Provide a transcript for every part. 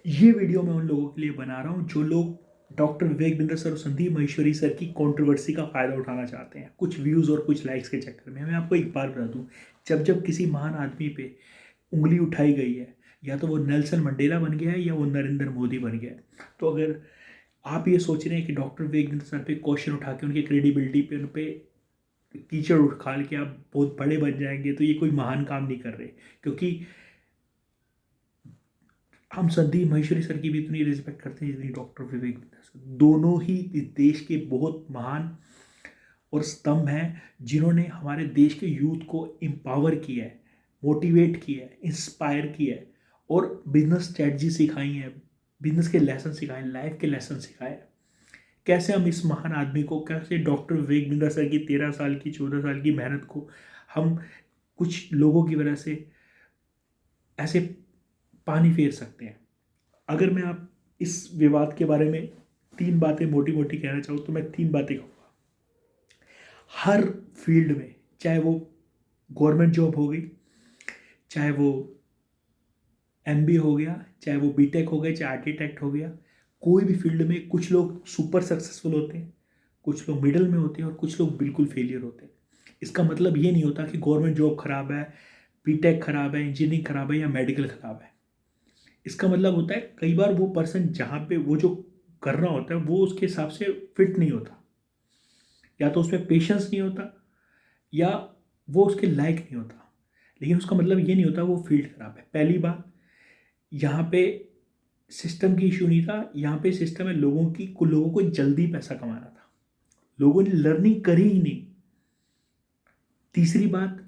ये वीडियो मैं उन लोगों के लिए बना रहा हूँ जो लोग डॉक्टर विवेक बिंद्रा सर और संदीप महेश्वरी सर की कंट्रोवर्सी का फ़ायदा उठाना चाहते हैं कुछ व्यूज़ और कुछ लाइक्स के चक्कर में। मैं आपको एक बात बता दूँ, जब जब किसी महान आदमी पे उंगली उठाई गई है, या तो वो नेल्सन मंडेला बन गया है या वो नरेंद्र मोदी बन गया है। तो अगर आप ये सोच रहे हैं कि डॉक्टर विवेक बिंद्रा सर पे क्वेश्चन उठा के उनकी क्रेडिबिलिटी पे उन पे कीचड़ उखाड़ के आप बहुत बड़े बन जाएंगे, तो ये कोई महान काम नहीं कर रहे। क्योंकि हम संदीप महेश्वरी सर की भी इतनी रिस्पेक्ट करते हैं जितनी डॉक्टर विवेक बिंद्रा सर। दोनों ही इस देश के बहुत महान और स्तंभ हैं जिन्होंने हमारे देश के यूथ को एम्पावर किया है, मोटिवेट किया है, इंस्पायर किया है और बिजनेस स्ट्रेटजी सिखाई है, बिजनेस के लेसन सिखाए, लाइफ के लेसन सिखाए। कैसे हम इस महान आदमी को, कैसे डॉक्टर विवेक बिंद्रा सर की 13 साल की 14 साल की मेहनत को हम कुछ लोगों की वजह से ऐसे पानी फेर सकते हैं। अगर मैं आप इस विवाद के बारे में 3 बातें मोटी मोटी कहना चाहूँ तो मैं 3 बातें कहूँगा। हर फील्ड में, चाहे वो गवर्नमेंट जॉब हो गई, चाहे वो एमबीए हो गया, चाहे वो बीटेक हो गया, चाहे आर्किटेक्ट हो गया, कोई भी फील्ड में कुछ लोग सुपर सक्सेसफुल होते हैं, कुछ लोग मिडल में होते हैं और कुछ लोग बिल्कुल फेलियर होते हैं। इसका मतलब ये नहीं होता कि गवर्नमेंट जॉब खराब है, बीटेक खराब है, इंजीनियरिंग खराब है या मेडिकल खराब है। इसका मतलब होता है कई बार वो पर्सन जहाँ पे वो जो कर रहा होता है वो उसके हिसाब से फिट नहीं होता, या तो उसमें पेशेंस नहीं होता, या वो उसके लायक नहीं होता। लेकिन उसका मतलब ये नहीं होता वो फील्ड खराब है। पहली बात, यहाँ पे सिस्टम की इशू नहीं था, यहाँ पे सिस्टम है लोगों की, कुछ लोगों को जल्दी पैसा कमाना था, लोगों ने लर्निंग करी ही नहीं। तीसरी बात,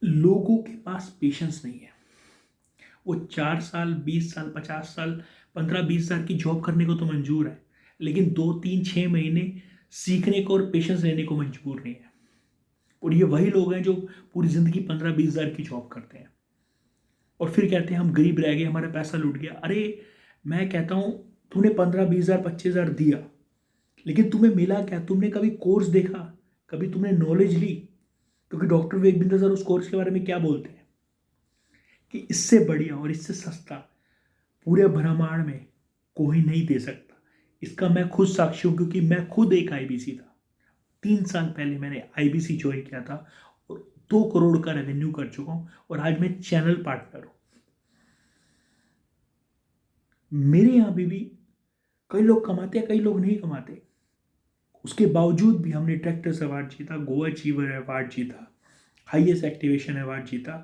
लोगों के पास पेशेंस नहीं है। वो 4 साल 20 साल 50 साल 15-20 हज़ार की जॉब करने को तो मंजूर है, लेकिन 2 3 6 महीने सीखने को और पेशेंस लेने को मंजूर नहीं है। और ये वही लोग हैं जो पूरी ज़िंदगी 15-20 हज़ार की जॉब करते हैं और फिर कहते हैं हम गरीब रह गए, हमारा पैसा लूट गया। अरे मैं कहता हूँ, तूने 15-20 हज़ार 25 हज़ार दिया, लेकिन तुम्हें मिला क्या? तुमने कभी कोर्स देखा? कभी तुमने नॉलेज ली? क्योंकि डॉक्टर विवेक बिंद्रा सर उस कोर्स के बारे में क्या बोलते हैं कि इससे बढ़िया और इससे सस्ता पूरे ब्रह्मांड में कोई नहीं दे सकता। इसका मैं खुद साक्षी हूँ, क्योंकि मैं खुद एक आईबीसी था। 3 साल पहले मैंने आईबीसी ज्वाइन किया था और 2 करोड़ का रेवेन्यू कर चुका हूँ और आज मैं चैनल पार्टनर हूँ। मेरे यहाँ भी कई लोग कमाते हैं, कई लोग नहीं कमाते। उसके बावजूद भी हमने ट्रैक्टर्स अवार्ड जीता, गोवा अचीवर अवार्ड जीता, हाईएस्ट एक्टिवेशन अवार्ड जीता।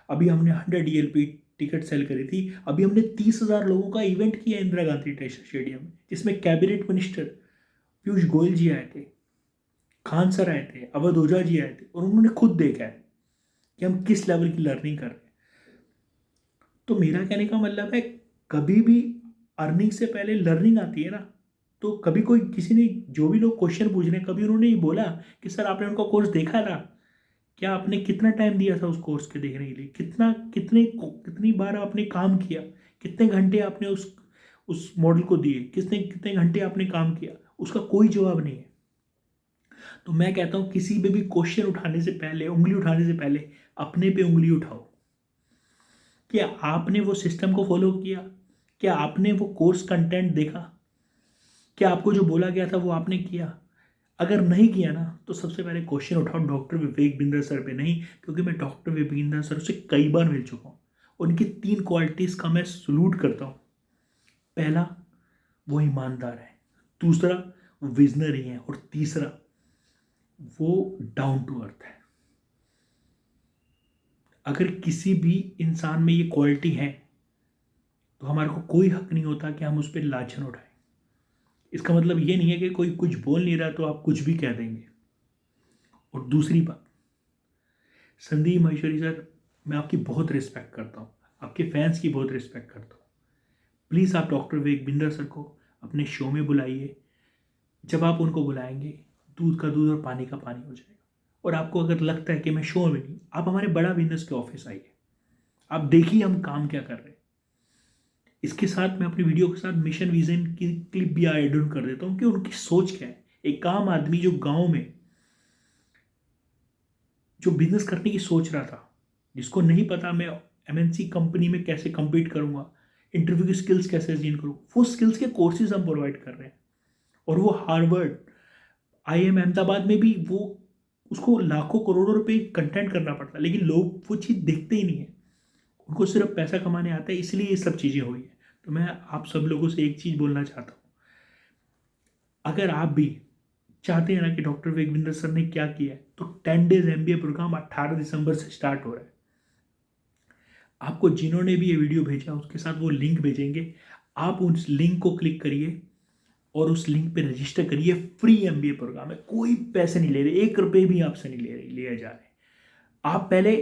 अभी हमने 100 ELP टिकट सेल करी थी। अभी हमने 30,000 लोगों का इवेंट किया इंदिरा गांधी टेस्ट स्टेडियम में, जिसमें कैबिनेट मिनिस्टर पीयूष गोयल जी आए थे, खान सर आए थे, अवध ओझा जी आए थे, और उन्होंने खुद देखा है कि हम किस लेवल की लर्निंग कर रहे हैं। तो मेरा कहने का मतलब है, कभी भी अर्निंग से पहले लर्निंग आती है ना। तो कभी कोई किसी ने, जो भी लोग क्वेश्चन पूछ रहे हैं, कभी उन्होंने ये बोला कि सर आपने उनका कोर्स देखा था क्या? आपने कितना टाइम दिया था उस कोर्स के देखने के लिए? कितनी बार आपने काम किया? कितने घंटे आपने उस मॉडल को दिए? कितने कितने घंटे आपने काम किया? उसका कोई जवाब नहीं है। तो मैं कहता हूँ किसी पे भी क्वेश्चन उठाने से पहले, उंगली उठाने से पहले अपने पे उंगली उठाओ। क्या आपने वो सिस्टम को फॉलो किया? क्या आपने वो कोर्स कंटेंट देखा? क्या आपको जो बोला गया था वो आपने किया? अगर नहीं किया ना, तो सबसे पहले क्वेश्चन उठाओ डॉक्टर विवेक बिंद्रा सर पे नहीं, क्योंकि मैं डॉक्टर विवेक बिंद्रा सर से कई बार मिल चुका हूँ। उनकी 3 क्वालिटीज़ का मैं सलूट करता हूँ। पहला, वो ईमानदार है। दूसरा, वो विजनरी है। और तीसरा, वो डाउन टू अर्थ है। अगर किसी भी इंसान में ये क्वालिटी है, तो हमारे को कोई हक नहीं होता कि हम उस पर लाछन उठाएं। इसका मतलब ये नहीं है कि कोई कुछ बोल नहीं रहा तो आप कुछ भी कह देंगे। और दूसरी बात, संदीप महेश्वरी सर, मैं आपकी बहुत रिस्पेक्ट करता हूँ, आपके फैंस की बहुत रिस्पेक्ट करता हूँ। प्लीज़ आप डॉक्टर विवेक बिंद्रा सर को अपने शो में बुलाइए। जब आप उनको बुलाएंगे, दूध का दूध और पानी का पानी हो जाएगा। और आपको अगर लगता है कि मैं शो में नहीं, आप हमारे बड़ा बिजनेस के ऑफिस आइए, आप देखिए हम काम क्या कर रहे हैं। इसके साथ मैं अपनी वीडियो के साथ मिशन विजन की क्लिप भी ऐड ऑन कर देता हूँ कि उनकी सोच क्या है। एक आम आदमी जो गांव में जो बिजनेस करने की सोच रहा था, जिसको नहीं पता मैं एमएनसी कंपनी में कैसे compete करूँगा, इंटरव्यू की स्किल्स कैसे गेन करूँ, वो स्किल्स के कोर्सेज हम प्रोवाइड कर रहे हैं। और वो हार्वर्ड, IIM अहमदाबाद में भी वो उसको लाखों करोड़ों रुपए कंटेंट करना पड़ता है, लेकिन लोग वो चीज़ देखते ही नहीं है। उनको सिर्फ पैसा कमाने आता है, इसलिए ये सब चीज़ें हुई है। तो मैं आप सब लोगों से एक चीज़ बोलना चाहता हूँ, अगर आप भी चाहते हैं ना कि डॉक्टर विवेकबिंदर सर ने क्या किया है, तो 10 डेज MBA प्रोग्राम 18 दिसंबर से स्टार्ट हो रहा है। आपको जिन्होंने भी ये वीडियो भेजा उसके साथ वो लिंक भेजेंगे, आप उस लिंक को क्लिक करिए और उस लिंक पे रजिस्टर करिए। फ्री MBA प्रोग्राम है, कोई पैसे नहीं ले रहे, 1 रुपये भी आपसे नहीं लिया जा रहे। आप पहले,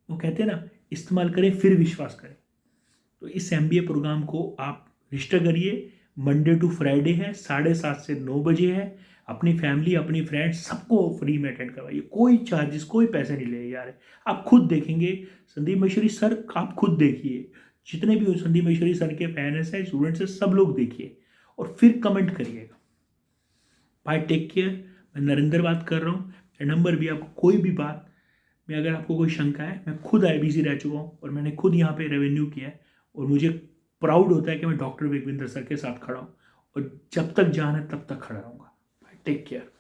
वो कहते हैं ना, इस्तेमाल करें फिर विश्वास करें। तो इस MBA प्रोग्राम को आप रजिस्टर करिए। मंडे टू फ्राइडे है, 7:30 से 9 बजे है। अपनी फैमिली, अपनी फ्रेंड्स, सबको फ्री में अटेंड करवाइए, कोई चार्जेस, कोई पैसे नहीं ले जा रहे। आप खुद देखेंगे संदीप महेश्वरी सर, आप खुद देखिए, जितने भी संदीप महेश्वरी सर के फैंस हैं, स्टूडेंट्स हैं, सब लोग देखिए और फिर कमेंट करिएगा। Bye, take care. मैं नरेंद्र बात कर रहा हूँ। मेरा नंबर भी, आपको कोई भी बात में अगर आपको कोई शंका है, मैं खुद IBC रह चुका हूँ और मैंने खुद यहाँ पे रेवेन्यू किया है और मुझे प्राउड होता है कि मैं डॉक्टर विवेकबिंदर सर के साथ खड़ा हूँ और जब तक जान है तब तक खड़ा रहूँगा। Bye, take care.